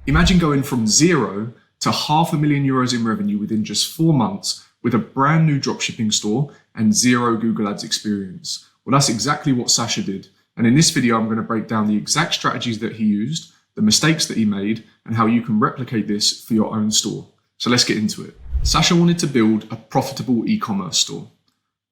Imagine going from zero to €500,000 in revenue within just 4 months with a brand new dropshipping store and zero Google Ads experience. Well, that's exactly what Sasha did. And in this video, I'm going to break down the exact strategies that he used, the mistakes that he made, and how you can replicate this for your own store. So let's get into it. Sasha wanted to build a profitable e-commerce store.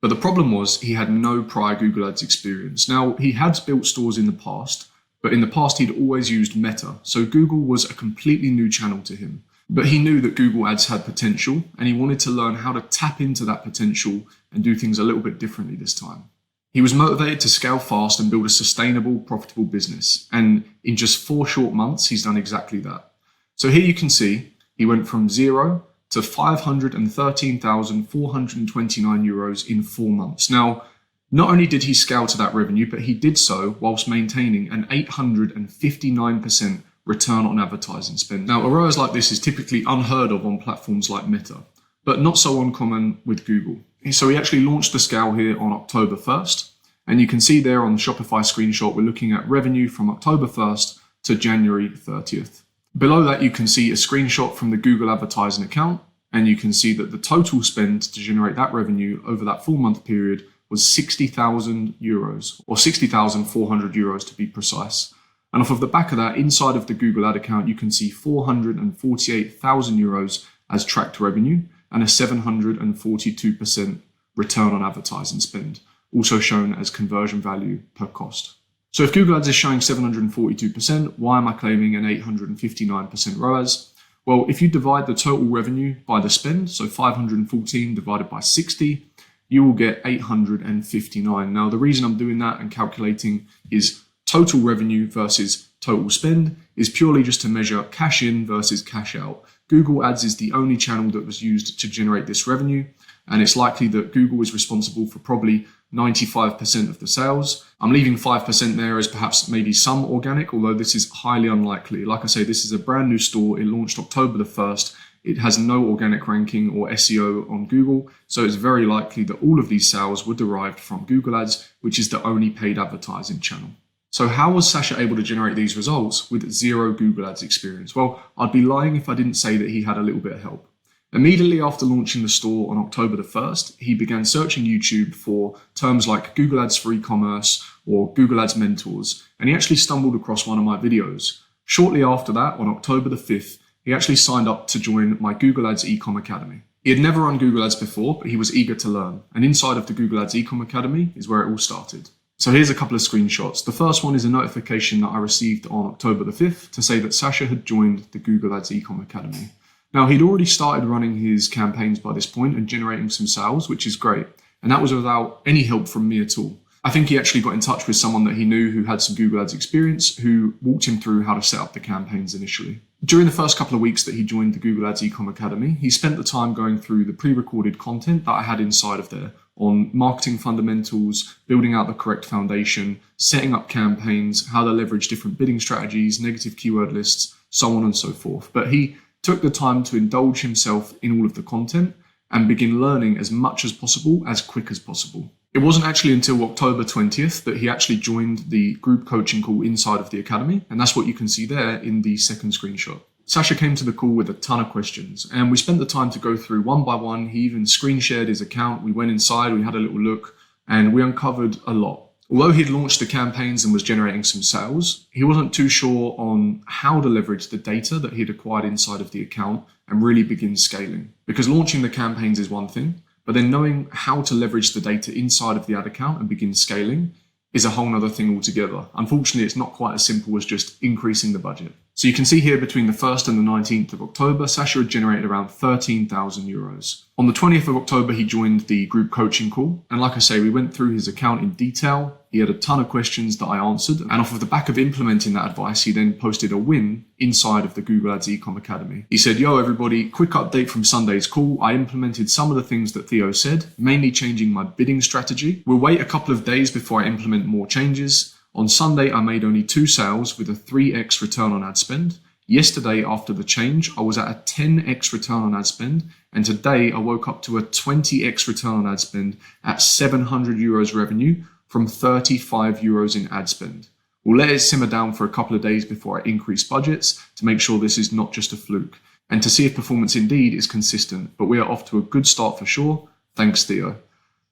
But the problem was he had no prior Google Ads experience. Now, he had built stores in the past, but in the past he'd always used Meta. So Google was a completely new channel to him. But he knew that Google Ads had potential, and he wanted to learn how to tap into that potential and do things a little bit differently this time. He was motivated to scale fast and build a sustainable, profitable business. And in just 4 short months, he's done exactly that. So here you can see he went from zero to €513,429 in 4 months. Now, not only did he scale to that revenue, but he did so whilst maintaining an 859% return on advertising spend. Now, a ROAS like this is typically unheard of on platforms like Meta, but not so uncommon with Google. So he actually launched the scale here on October 1st. And you can see there on the Shopify screenshot, we're looking at revenue from October 1st to January 30th. Below that, you can see a screenshot from the Google advertising account. And you can see that the total spend to generate that revenue over that 4-month period was €60,000, or €60,400 to be precise. And off of the back of that, inside of the Google ad account, you can see €448,000 as tracked revenue and a 742% return on advertising spend, also shown as conversion value per cost. So if Google Ads is showing 742%, why am I claiming an 859% ROAS? Well, if you divide the total revenue by the spend, so 514 divided by 60, you will get 859. Now, the reason I'm doing that and calculating is total revenue versus total spend is purely just to measure cash in versus cash out. Google Ads is the only channel that was used to generate this revenue, and it's likely that Google is responsible for probably 95% of the sales. I'm leaving 5% there as perhaps maybe some organic, although this is highly unlikely. Like I say, this is a brand new store. It launched October the 1st. It has no organic ranking or SEO on Google, so it's very likely that all of these sales were derived from Google Ads, which is the only paid advertising channel. So how was Sasha able to generate these results with zero Google Ads experience? Well, I'd be lying if I didn't say that he had a little bit of help. Immediately after launching the store on October the 1st, he began searching YouTube for terms like Google Ads for e-commerce or Google Ads mentors, and he actually stumbled across one of my videos. Shortly after that, on October the 5th, he actually signed up to join my Google Ads Ecom Academy. He had never run Google Ads before, but he was eager to learn. And inside of the Google Ads Ecom Academy is where it all started. So here's a couple of screenshots. The first one is a notification that I received on October the 5th to say that Sasha had joined the Google Ads Ecom Academy. Now, he'd already started running his campaigns by this point and generating some sales, which is great. And that was without any help from me at all. I think he actually got in touch with someone that he knew who had some Google Ads experience, who walked him through how to set up the campaigns initially. During the first couple of weeks that he joined the Google Ads Ecom Academy, he spent the time going through the pre-recorded content that I had inside of there on marketing fundamentals, building out the correct foundation, setting up campaigns, how to leverage different bidding strategies, negative keyword lists, so on and so forth. But he took the time to indulge himself in all of the content and begin learning as much as possible, as quick as possible. It wasn't actually until October 20th that he actually joined the group coaching call inside of the academy, and that's what you can see there in the second screenshot. Sasha came to the call with a ton of questions, and we spent the time to go through one by one. He even screen shared his account. We went inside, we had a little look, and we uncovered a lot. Although he'd launched the campaigns and was generating some sales, he wasn't too sure on how to leverage the data that he'd acquired inside of the account and really begin scaling. Because launching the campaigns is one thing, but then knowing how to leverage the data inside of the ad account and begin scaling is a whole other thing altogether. Unfortunately, it's not quite as simple as just increasing the budget. So you can see here between the 1st and the 19th of October, Sasha had generated around €13,000. On the 20th of October, he joined the group coaching call. And like I say, we went through his account in detail. He had a ton of questions that I answered. And off of the back of implementing that advice, he then posted a win inside of the Google Ads Ecom Academy. He said, "Yo, everybody, quick update from Sunday's call. I implemented some of the things that Theo said, mainly changing my bidding strategy. We'll wait a couple of days before I implement more changes. On Sunday, I made only 2 sales with a 3x return on ad spend. Yesterday, after the change, I was at a 10x return on ad spend. And today, I woke up to a 20x return on ad spend at €700 revenue from €35 in ad spend. We'll let it simmer down for a couple of days before I increase budgets to make sure this is not just a fluke, and to see if performance indeed is consistent. But we are off to a good start for sure. Thanks, Theo.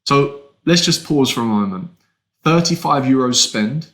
So let's just pause for a moment. 35 euros spend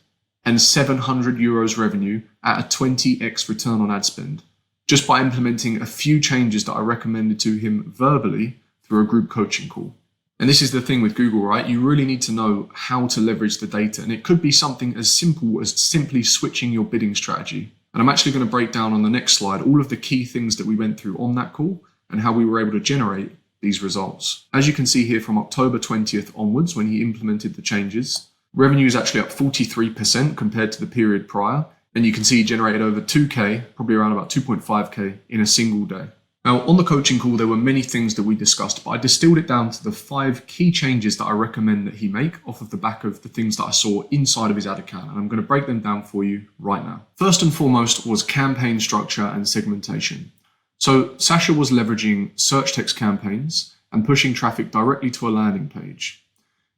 and 700 euros revenue at a 20x return on ad spend, just by implementing a few changes that I recommended to him verbally through a group coaching call. And this is the thing with Google, right? You really need to know how to leverage the data. And it could be something as simple as simply switching your bidding strategy. And I'm actually going to break down on the next slide all of the key things that we went through on that call and how we were able to generate these results. As you can see here, from October 20th onwards, when he implemented the changes, revenue is actually up 43% compared to the period prior. And you can see he generated over 2K, probably around about 2.5K in a single day. Now, on the coaching call, there were many things that we discussed, but I distilled it down to the 5 key changes that I recommend that he make off of the back of the things that I saw inside of his ad account. And I'm going to break them down for you right now. First and foremost was campaign structure and segmentation. So Sasha was leveraging search text campaigns and pushing traffic directly to a landing page.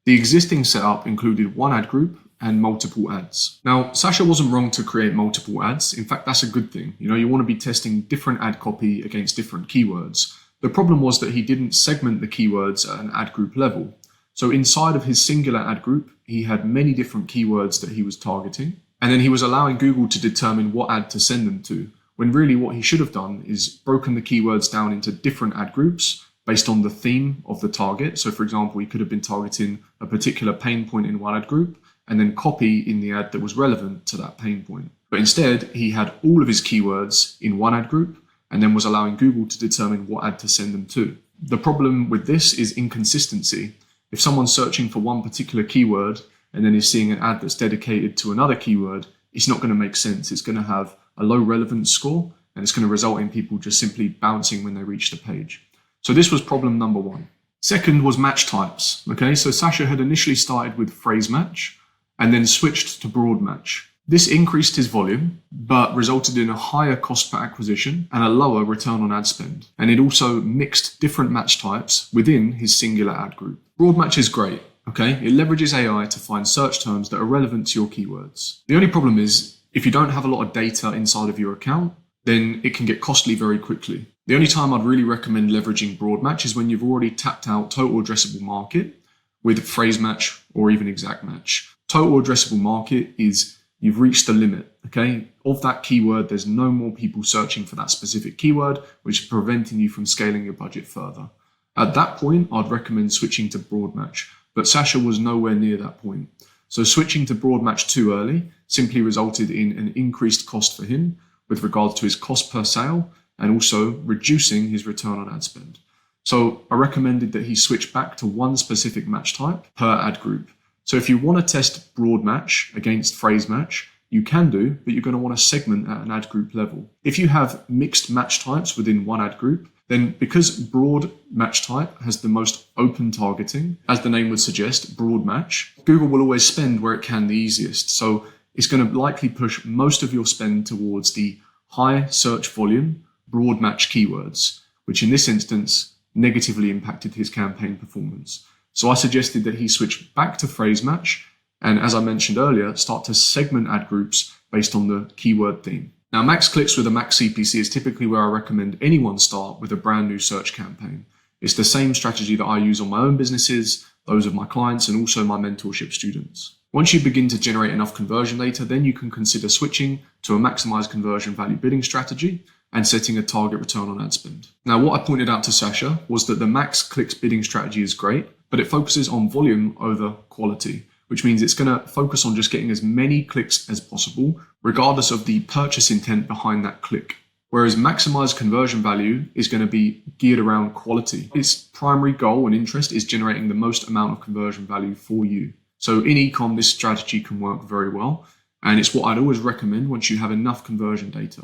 The existing setup included one ad group and multiple ads. Now, Sasha wasn't wrong to create multiple ads. In fact, that's a good thing. You want to be testing different ad copy against different keywords. The problem was that he didn't segment the keywords at an ad group level. So inside of his singular ad group, he had many different keywords that he was targeting. And then he was allowing Google to determine what ad to send them to, when really what he should have done is broken the keywords down into different ad groups based on the theme of the target. So for example, he could have been targeting a particular pain point in one ad group and then copy in the ad that was relevant to that pain point. But instead, he had all of his keywords in one ad group and then was allowing Google to determine what ad to send them to. The problem with this is inconsistency. If someone's searching for one particular keyword and then is seeing an ad that's dedicated to another keyword, it's not going to make sense. It's going to have a low relevance score and it's going to result in people just simply bouncing when they reach the page. So this was problem number 1. Second was match types. Okay, so Sasha had initially started with phrase match and then switched to broad match. This increased his volume, but resulted in a higher cost per acquisition and a lower return on ad spend. And it also mixed different match types within his singular ad group. Broad match is great, okay? It leverages AI to find search terms that are relevant to your keywords. The only problem is, if you don't have a lot of data inside of your account, then it can get costly very quickly. The only time I'd really recommend leveraging broad match is when you've already tapped out total addressable market with phrase match or even exact match. Total addressable market is you've reached the limit, okay? Of that keyword, there's no more people searching for that specific keyword, which is preventing you from scaling your budget further. At that point, I'd recommend switching to broad match, but Sasha was nowhere near that point. So switching to broad match too early simply resulted in an increased cost for him with regards to his cost per sale and also reducing his return on ad spend. So I recommended that he switch back to one specific match type per ad group. So if you want to test broad match against phrase match, you can do, but you're going to want to segment at an ad group level. If you have mixed match types within one ad group, then because broad match type has the most open targeting, as the name would suggest, broad match, Google will always spend where it can the easiest. So it's going to likely push most of your spend towards the high search volume, broad match keywords, which in this instance negatively impacted his campaign performance. So I suggested that he switch back to phrase match and, as I mentioned earlier, start to segment ad groups based on the keyword theme. Now, max clicks with a max CPC is typically where I recommend anyone start with a brand new search campaign. It's the same strategy that I use on my own businesses, those of my clients, and also my mentorship students. Once you begin to generate enough conversion data, then you can consider switching to a maximized conversion value bidding strategy and setting a target return on ad spend. Now, what I pointed out to Sasha was that the max clicks bidding strategy is great, but it focuses on volume over quality, which means it's going to focus on just getting as many clicks as possible, regardless of the purchase intent behind that click. Whereas maximized conversion value is going to be geared around quality. Its primary goal and interest is generating the most amount of conversion value for you. So in ecom, this strategy can work very well. And it's what I'd always recommend once you have enough conversion data.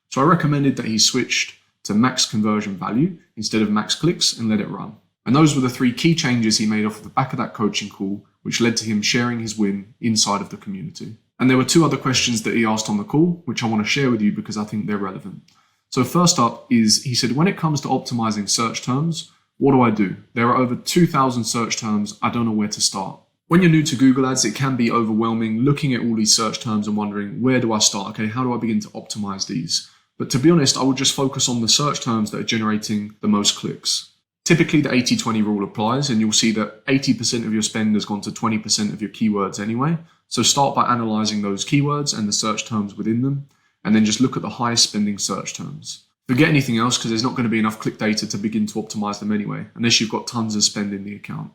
So I recommended that he switched to max conversion value instead of max clicks and let it run. And those were the 3 key changes he made off the back of that coaching call, which led to him sharing his win inside of the community. And there were 2 other questions that he asked on the call, which I want to share with you because I think they're relevant. So first up is, he said, when it comes to optimizing search terms, what do I do? There are over 2,000 search terms. I don't know where to start. When you're new to Google Ads, it can be overwhelming looking at all these search terms and wondering, where do I start? Okay, how do I begin to optimize these? But to be honest, I would just focus on the search terms that are generating the most clicks. Typically, the 80-20 rule applies, and you'll see that 80% of your spend has gone to 20% of your keywords anyway. So start by analyzing those keywords and the search terms within them, and then just look at the highest spending search terms. Forget anything else because there's not going to be enough click data to begin to optimize them anyway, unless you've got tons of spend in the account.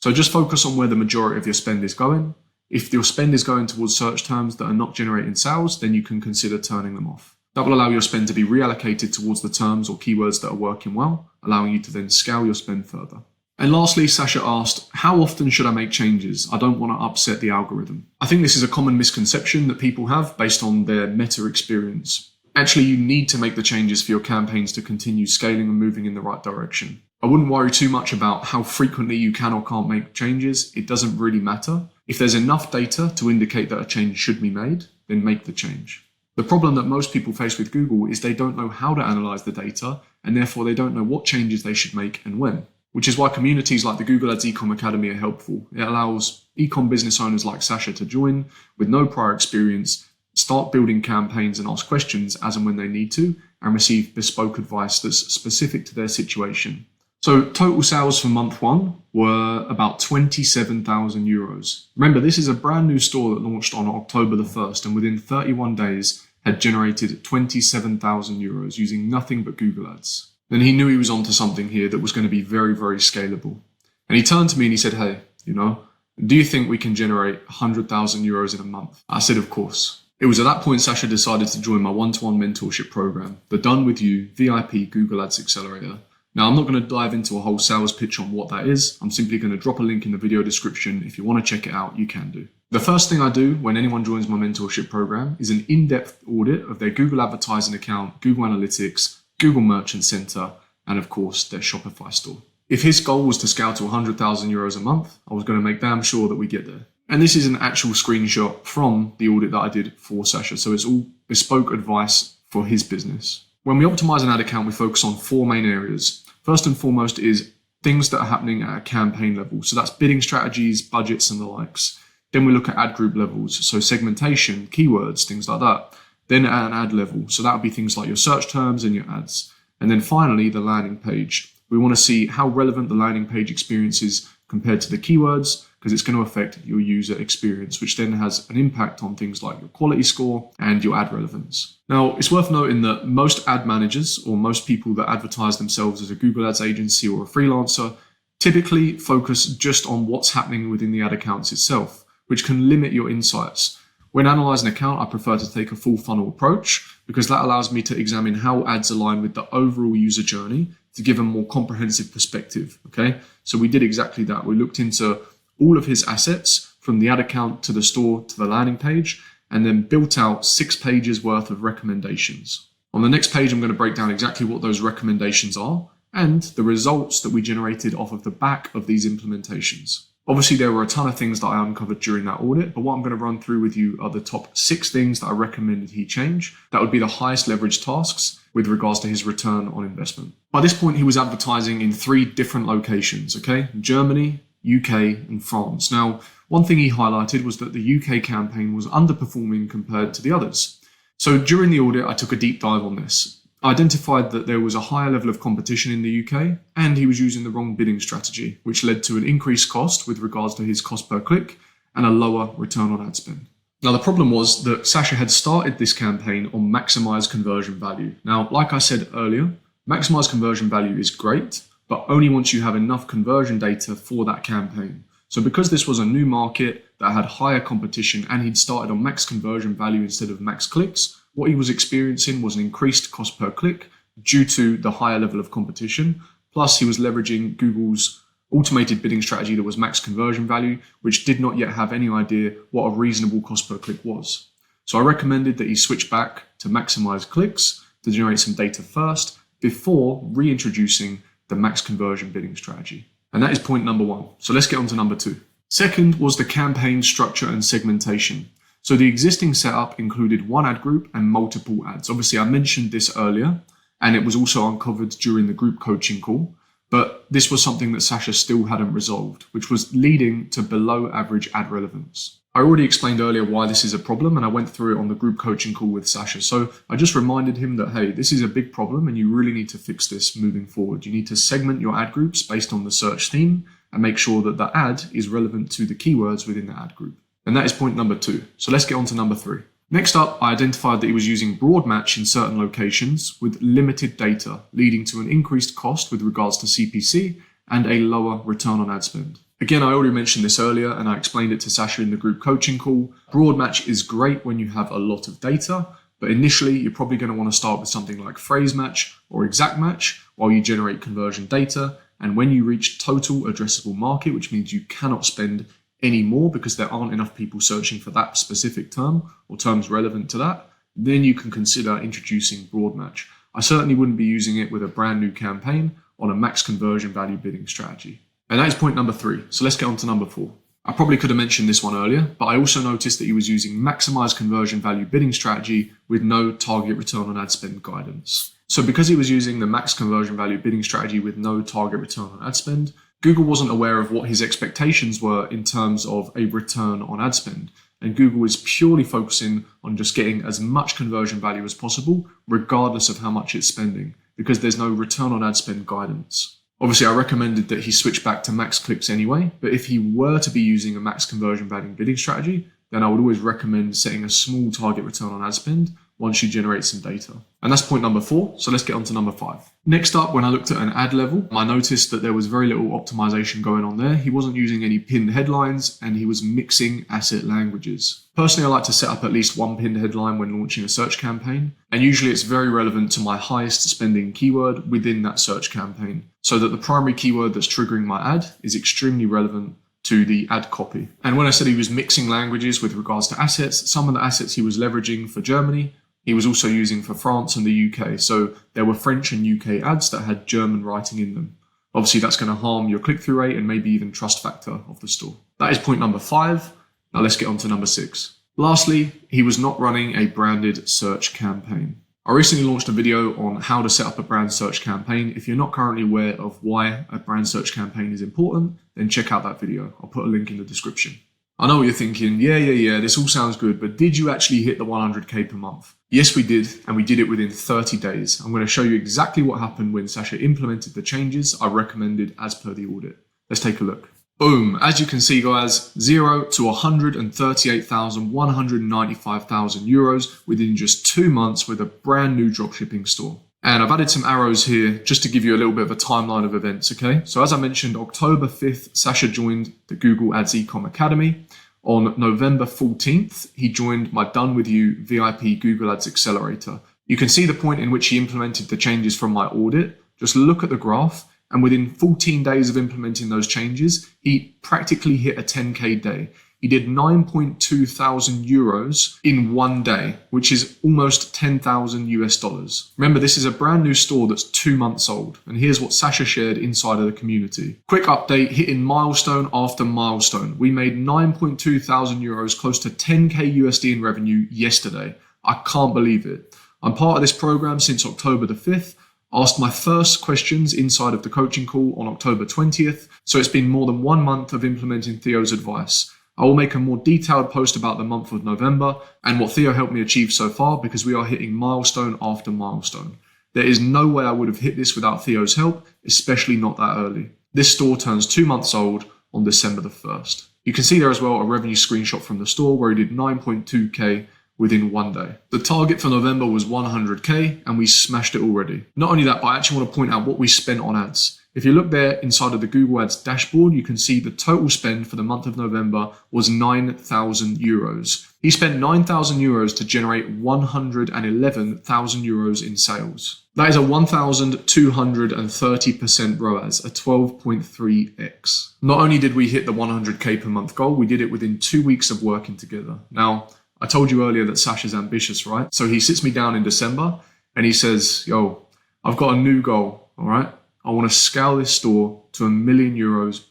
So just focus on where the majority of your spend is going. If your spend is going towards search terms that are not generating sales, then you can consider turning them off. That will allow your spend to be reallocated towards the terms or keywords that are working well, allowing you to then scale your spend further. And lastly, Sasha asked, how often should I make changes? I don't want to upset the algorithm. I think this is a common misconception that people have based on their meta experience. Actually, you need to make the changes for your campaigns to continue scaling and moving in the right direction. I wouldn't worry too much about how frequently you can or can't make changes. It doesn't really matter. If there's enough data to indicate that a change should be made, then make the change. The problem that most people face with Google is they don't know how to analyze the data, and therefore they don't know what changes they should make and when. Which is why communities like the Google Ads Ecom Academy are helpful. It allows ecom business owners like Sasha to join with no prior experience, start building campaigns and ask questions as and when they need to, and receive bespoke advice that's specific to their situation. So total sales for month one were about 27,000 euros. Remember, this is a brand new store that launched on October the 1st, and within 31 days had generated 27,000 euros using nothing but Google Ads. Then he knew he was onto something here that was going to be very, very scalable. And he turned to me and he said, hey, do you think we can generate 100,000 euros in a month? I said, of course. It was at that point Sasha decided to join my one-to-one mentorship program, the Done With You VIP Google Ads Accelerator. Now, I'm not going to dive into a whole sales pitch on what that is. I'm simply going to drop a link in the video description. If you want to check it out, you can do. The first thing I do when anyone joins my mentorship program is an in-depth audit of their Google advertising account, Google Analytics, Google Merchant Center, and of course, their Shopify store. If his goal was to scale to 100,000 euros a month, I was going to make damn sure that we get there. And this is an actual screenshot from the audit that I did for Sasha. So it's all bespoke advice for his business. When we optimize an ad account, we focus on four main areas. First and foremost is things that are happening at a campaign level. So that's bidding strategies, budgets, and the likes. Then we look at ad group levels. So segmentation, keywords, things like that. Then at an ad level. So that would be things like your search terms and your ads. And then finally, the landing page. We want to see how relevant the landing page experience is compared to the keywords, because it's going to affect your user experience, which then has an impact on things like your quality score and your ad relevance. Now, it's worth noting that most ad managers or most people that advertise themselves as a Google Ads agency or a freelancer typically focus just on what's happening within the ad accounts itself, which can limit your insights. When analyzing an account, I prefer to take a full funnel approach because that allows me to examine how ads align with the overall user journey to give a more comprehensive perspective. Okay, so we did exactly that. We looked into all of his assets from the ad account to the store to the landing page, and then built out 6 pages worth of recommendations. On the next page, I'm going to break down exactly what those recommendations are and the results that we generated off of the back of these implementations. Obviously, there were a ton of things that I uncovered during that audit, but what I'm going to run through with you are the top 6 things that I recommended he change. That would be the highest leverage tasks with regards to his return on investment. By this point, he was advertising in 3 different locations, okay? Germany, UK, and France. Now, one thing he highlighted was that the UK campaign was underperforming compared to the others. So during the audit, I took a deep dive on this. I identified that there was a higher level of competition in the UK, and he was using the wrong bidding strategy, which led to an increased cost with regards to his cost per click and a lower return on ad spend. Now, the problem was that Sasha had started this campaign on maximize conversion value. Now, like I said earlier, maximize conversion value is great, but only once you have enough conversion data for that campaign. So because this was a new market that had higher competition and he'd started on max conversion value instead of max clicks, what he was experiencing was an increased cost per click due to the higher level of competition. Plus, he was leveraging Google's automated bidding strategy that was max conversion value, which did not yet have any idea what a reasonable cost per click was. So I recommended that he switch back to maximize clicks to generate some data first before reintroducing the max conversion bidding strategy. And that is point number 1. So let's get on to number 2. Second was the campaign structure and segmentation. So the existing setup included one ad group and multiple ads. Obviously, I mentioned this earlier, and it was also uncovered during the group coaching call. But this was something that Sasha still hadn't resolved, which was leading to below average ad relevance. I already explained earlier why this is a problem, and I went through it on the group coaching call with Sasha. So I just reminded him that, hey, this is a big problem and you really need to fix this moving forward. You need to segment your ad groups based on the search theme and make sure that the ad is relevant to the keywords within the ad group. And that is point number 2. So let's get on to number 3. Next up, I identified that he was using broad match in certain locations with limited data, leading to an increased cost with regards to CPC and a lower return on ad spend. Again, I already mentioned this earlier and I explained it to Sasha in the group coaching call. Broad match is great when you have a lot of data, but initially you're probably going to want to start with something like phrase match or exact match while you generate conversion data. And when you reach total addressable market, which means you cannot spend any more because there aren't enough people searching for that specific term or terms relevant to that, then you can consider introducing broad match. I certainly wouldn't be using it with a brand new campaign on a max conversion value bidding strategy. And that is point number 3. So let's get on to number 4. I probably could have mentioned this one earlier, but I also noticed that he was using maximize conversion value bidding strategy with no target return on ad spend guidance. So because he was using the max conversion value bidding strategy with no target return on ad spend, Google wasn't aware of what his expectations were in terms of a return on ad spend. And Google is purely focusing on just getting as much conversion value as possible, regardless of how much it's spending, because there's no return on ad spend guidance. Obviously, I recommended that he switch back to max clicks anyway, but if he were to be using a max conversion value bidding strategy, then I would always recommend setting a small target return on ad spend once you generate some data. And that's point number 4. So let's get on to number 5. Next up, when I looked at an ad level, I noticed that there was very little optimization going on there. He wasn't using any pinned headlines and he was mixing asset languages. Personally, I like to set up at least one pinned headline when launching a search campaign. And usually it's very relevant to my highest spending keyword within that search campaign, so that the primary keyword that's triggering my ad is extremely relevant to the ad copy. And when I said he was mixing languages with regards to assets, some of the assets he was leveraging for Germany, he was also using for France and the UK. So there were French and UK ads that had German writing in them. Obviously, that's going to harm your click-through rate and maybe even trust factor of the store. That is point number 5. Now let's get on to number 6. Lastly, he was not running a branded search campaign. I recently launched a video on how to set up a brand search campaign. If you're not currently aware of why a brand search campaign is important, then check out that video. I'll put a link in the description. I know what you're thinking. Yeah, this all sounds good, but did you actually hit the 100K per month? Yes, we did, and we did it within 30 days. I'm going to show you exactly what happened when Sasha implemented the changes I recommended as per the audit. Let's take a look. Boom. As you can see, guys, 0 to 138,195,000 euros within just 2 months with a brand new dropshipping store. And I've added some arrows here just to give you a little bit of a timeline of events, okay? So as I mentioned, October 5th, Sasha joined the Google Ads Ecom Academy. On November 14th, he joined my Done With You VIP Google Ads Accelerator. You can see the point in which he implemented the changes from my audit. Just look at the graph. And within 14 days of implementing those changes, he practically hit a 10K day. He did 9.2 thousand euros in 1 day, which is almost 10,000 US dollars. Remember, this is a brand new store that's 2 months old. And here's what Sasha shared inside of the community. Quick update, hitting milestone after milestone. We made 9.2 thousand euros, close to 10K USD in revenue yesterday. I can't believe it. I'm part of this program since October the 5th. Asked my first questions inside of the coaching call on October 20th. So it's been more than 1 month of implementing Theo's advice. I will make a more detailed post about the month of November and what Theo helped me achieve so far, because we are hitting milestone after milestone. There is no way I would have hit this without Theo's help, especially not that early. This store turns 2 months old on December the 1st. You can see there as well a revenue screenshot from the store where he did 9.2K within 1 day. The target for November was 100K and we smashed it already. Not only that, but I actually want to point out what we spent on ads. If you look there inside of the Google Ads dashboard, you can see the total spend for the month of November was 9,000 euros. He spent 9,000 euros to generate 111,000 euros in sales. That is a 1,230% ROAS, a 12.3x. Not only did we hit the 100K per month goal, we did it within 2 weeks of working together. Now, I told you earlier that Sasha's ambitious, right? So he sits me down in December and he says, yo, I've got a new goal, all right? I want to scale this store to €1 million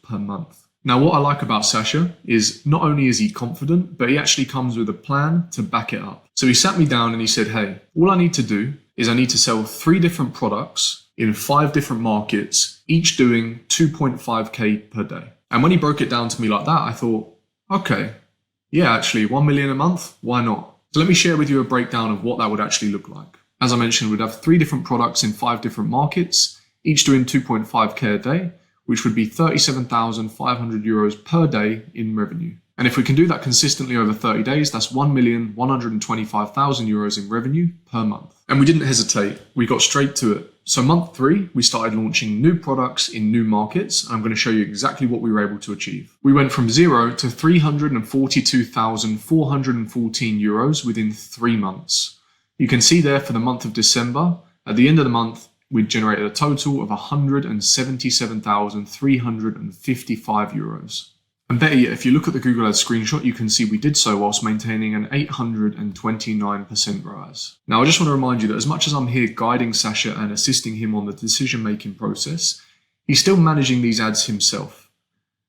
per month. Now, what I like about Sasha is not only is he confident, but he actually comes with a plan to back it up. So he sat me down and he said, hey, all I need to do is I need to sell 3 different products in 5 different markets, each doing 2.5k per day. And when he broke it down to me like that, I thought, okay, yeah, actually 1 million a month, why not? So let me share with you a breakdown of what that would actually look like. As I mentioned, we'd have 3 different products in 5 different markets, each doing 2.5k a day, which would be 37,500 euros per day in revenue. And if we can do that consistently over 30 days, that's 1,125,000 euros in revenue per month. And we didn't hesitate. We got straight to it. So month 3, we started launching new products in new markets. And I'm going to show you exactly what we were able to achieve. We went from 0 to 342,414 euros within 3 months. You can see there for the month of December, at the end of the month, we'd generated a total of 177,355 euros. And better yet, if you look at the Google Ads screenshot, you can see we did so whilst maintaining an 829% ROAS. Now, I just want to remind you that as much as I'm here guiding Sasha and assisting him on the decision-making process, he's still managing these ads himself.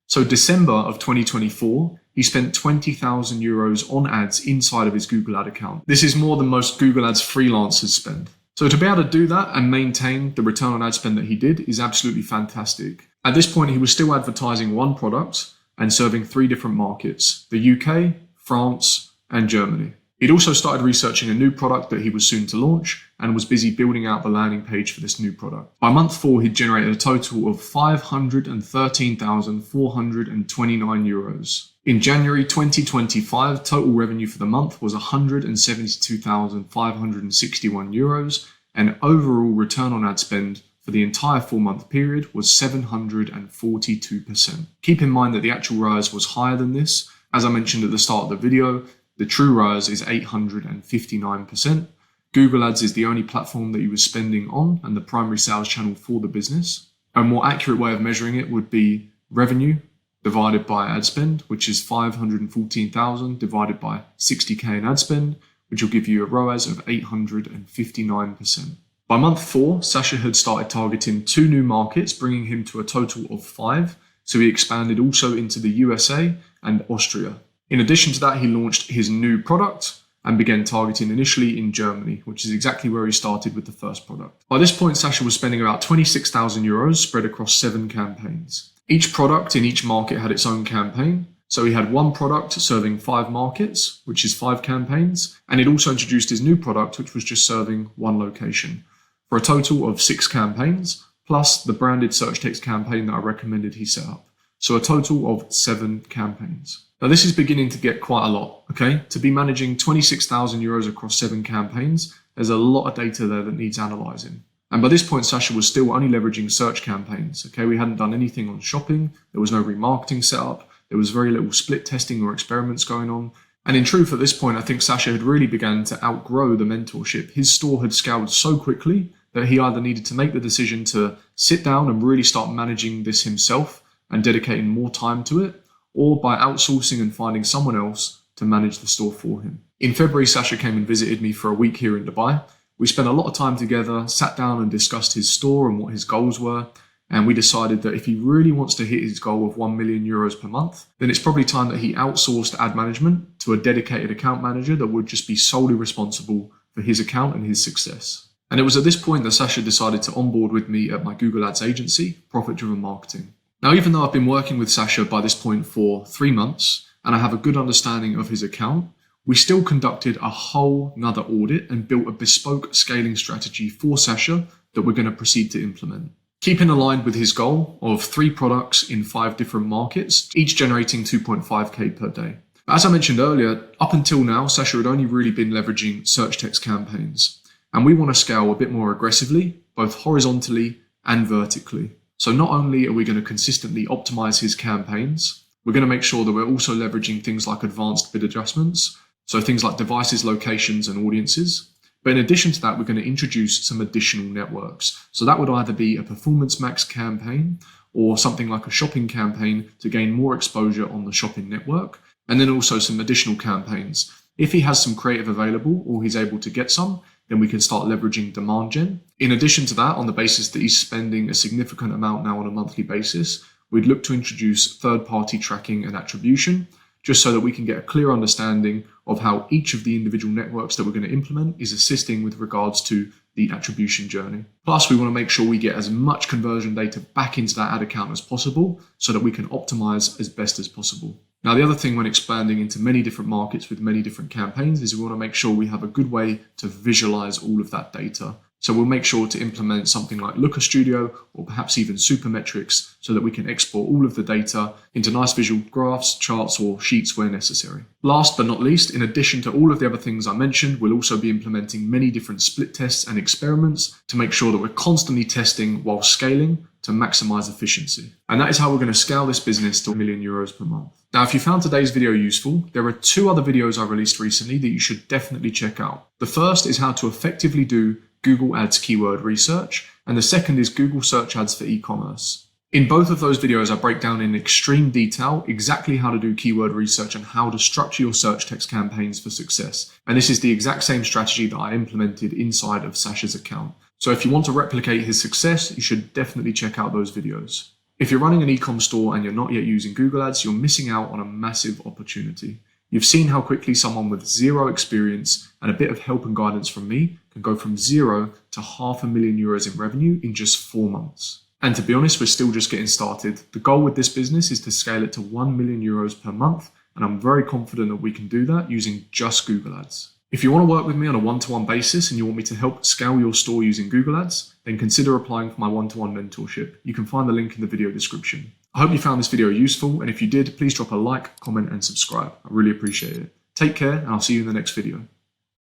So December of 2024, he spent 20,000 euros on ads inside of his Google Ad account. This is more than most Google Ads freelancers spend. So to be able to do that and maintain the return on ad spend that he did is absolutely fantastic. At this point, he was still advertising 1 product and serving 3 different markets, the UK, France, and Germany. He'd also started researching a new product that he was soon to launch and was busy building out the landing page for this new product. By month 4, he'd generated a total of 513,429 euros. In January 2025, total revenue for the month was 172,561 euros, and overall return on ad spend for the entire 4-month period was 742%. Keep in mind that the actual ROAS was higher than this. As I mentioned at the start of the video, the true ROAS is 859%. Google Ads is the only platform that he was spending on and the primary sales channel for the business. A more accurate way of measuring it would be revenue divided by ad spend, which is 514,000 divided by 60k in ad spend, which will give you a ROAS of 859%. By month 4, Sasha had started targeting 2 new markets, bringing him to a total of 5. So he expanded also into the USA and Austria. In addition to that, he launched his new product and began targeting initially in Germany, which is exactly where he started with the first product. By this point, Sasha was spending about 26,000 euros spread across 7 campaigns. Each product in each market had its own campaign. So he had 1 product serving 5 markets, which is 5 campaigns. And he'd also introduced his new product, which was just serving 1 location, for a total of 6 campaigns, plus the branded search text campaign that I recommended he set up. So a total of 7 campaigns. Now this is beginning to get quite a lot, okay? To be managing 26,000 euros across 7 campaigns, there's a lot of data there that needs analyzing. And by this point, Sasha was still only leveraging search campaigns, okay? We hadn't done anything on shopping. There was no remarketing set up. There was very little split testing or experiments going on. And in truth, at this point, I think Sasha had really begun to outgrow the mentorship. His store had scaled so quickly that he either needed to make the decision to sit down and really start managing this himself and dedicating more time to it, or by outsourcing and finding someone else to manage the store for him. In February, Sasha came and visited me for a week here in Dubai. We spent a lot of time together, sat down and discussed his store and what his goals were. And we decided that if he really wants to hit his goal of 1 million euros per month, then it's probably time that he outsourced ad management to a dedicated account manager that would just be solely responsible for his account and his success. And it was at this point that Sasha decided to onboard with me at my Google Ads agency, Profit Driven Marketing. Now, even though I've been working with Sasha by this point for 3 months, and I have a good understanding of his account, we still conducted a whole nother audit and built a bespoke scaling strategy for Sasha that we're going to proceed to implement. Keeping aligned with his goal of 3 products in 5 different markets, each generating 2.5k per day. As I mentioned earlier, up until now, Sasha had only really been leveraging search text campaigns. And we want to scale a bit more aggressively, both horizontally and vertically. So not only are we going to consistently optimize his campaigns, we're going to make sure that we're also leveraging things like advanced bid adjustments, so things like devices, locations, and audiences. But in addition to that, we're going to introduce some additional networks. So that would either be a Performance Max campaign or something like a shopping campaign to gain more exposure on the shopping network, and then also some additional campaigns. If he has some creative available or he's able to get some, then we can start leveraging demand gen. In addition to that, on the basis that he's spending a significant amount now on a monthly basis, we'd look to introduce third-party tracking and attribution, just so that we can get a clear understanding of how each of the individual networks that we're going to implement is assisting with regards to the the attribution journey. Plus, we want to make sure we get as much conversion data back into that ad account as possible so that we can optimize as best as possible. Now, the other thing when expanding into many different markets with many different campaigns is we want to make sure we have a good way to visualize all of that data. So we'll make sure to implement something like Looker Studio or perhaps even Supermetrics so that we can export all of the data into nice visual graphs, charts, or sheets where necessary. Last but not least, in addition to all of the other things I mentioned, we'll also be implementing many different split tests and experiments to make sure that we're constantly testing while scaling to maximize efficiency. And that is how we're going to scale this business to €1 million per month. Now, if you found today's video useful, there are 2 other videos I released recently that you should definitely check out. The first is how to effectively do Google Ads keyword research, and the second is Google search ads for e-commerce. In both of those videos, I break down in extreme detail exactly how to do keyword research and how to structure your search text campaigns for success. And this is the exact same strategy that I implemented inside of Sasha's account. So if you want to replicate his success, you should definitely check out those videos. If you're running an e-com store and you're not yet using Google Ads, you're missing out on a massive opportunity. You've seen how quickly someone with 0 experience and a bit of help and guidance from me can go from 0 to €500,000 in revenue in just 4 months. And to be honest, we're still just getting started. The goal with this business is to scale it to €1 million per month, and I'm very confident that we can do that using just Google Ads. If you want to work with me on a one-to-one basis and you want me to help scale your store using Google Ads, then consider applying for my one-to-one mentorship. You can find the link in the video description. I hope you found this video useful, and if you did, please drop a like, comment, and subscribe. I really appreciate it. Take care, and I'll see you in the next video.